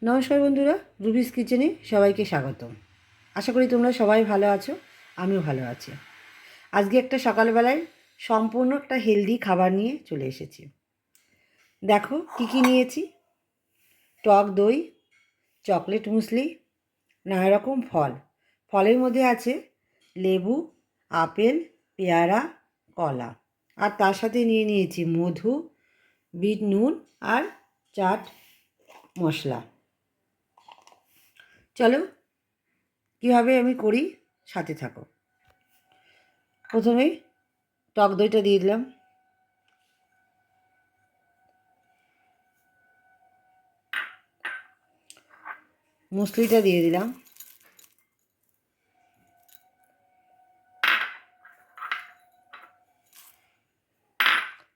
নমস্কার বন্ধুরা, রুবিস কিচেনে সবাইকে স্বাগতম। আশা করি তোমরা সবাই ভালো আছো, আমিও ভালো আছি। আজকে একটা সকালবেলায় সম্পূর্ণ একটা হেলদি খাবার নিয়ে চলে এসেছি। দেখো কী কী নিয়েছি। টক দই, চকলেট মুসলি, নানা রকম ফল। ফলের মধ্যে আছে লেবু, আপেল, পেয়ারা, কলা। আর তার সাথে নিয়ে নিয়েছি মধু, বিট নুন আর চাট মশলা। চলো কীভাবে আমি করি, সাথে থাকো। প্রথমেই টক দইটা দিয়ে দিলাম, মুসলিটা দিয়ে দিলাম,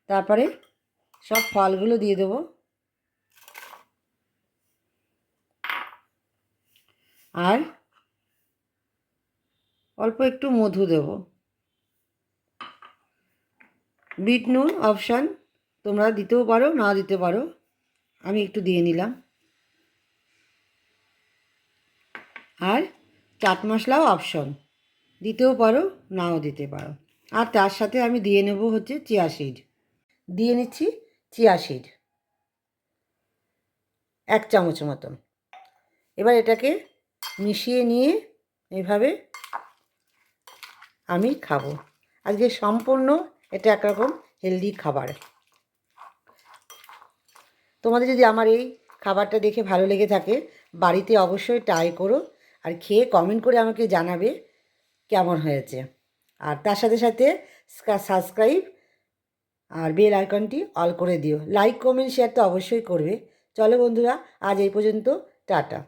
তারপরে সব ফলগুলো দিয়ে দেবো, আর অল্প একটু মধু দেব। বিট নুন অপশান, তোমরা দিতেও পারো না দিতে পারো, আমি একটু দিয়ে নিলাম। আর চাট মশলাও অপশন, দিতেও পারো নাও দিতে পারো। আর তার সাথে আমি দিয়ে নেব হচ্ছে চিয়া সিড, দিয়ে নিচ্ছি চিয়া সিড 1 চামচ মতন। এবার এটাকে মিশিয়ে নিয়ে এভাবে আমি খাবো। আজকে সম্পূর্ণ এটা একরকম হেলদি খাবার। তোমাদের যদি আমার এই খাবারটা দেখে ভালো লেগে থাকে, বাড়িতে অবশ্যই ট্রাই করো, আর খেয়ে কমেন্ট করে আমাকে জানাবে কেমন হয়েছে। আর তার সাথে সাথে সাবস্ক্রাইব আর বেল আইকনটি অল করে দিও। লাইক কমেন্ট শেয়ার তো অবশ্যই করবে। চলো বন্ধুরা, আজ এই পর্যন্ত, টাটা।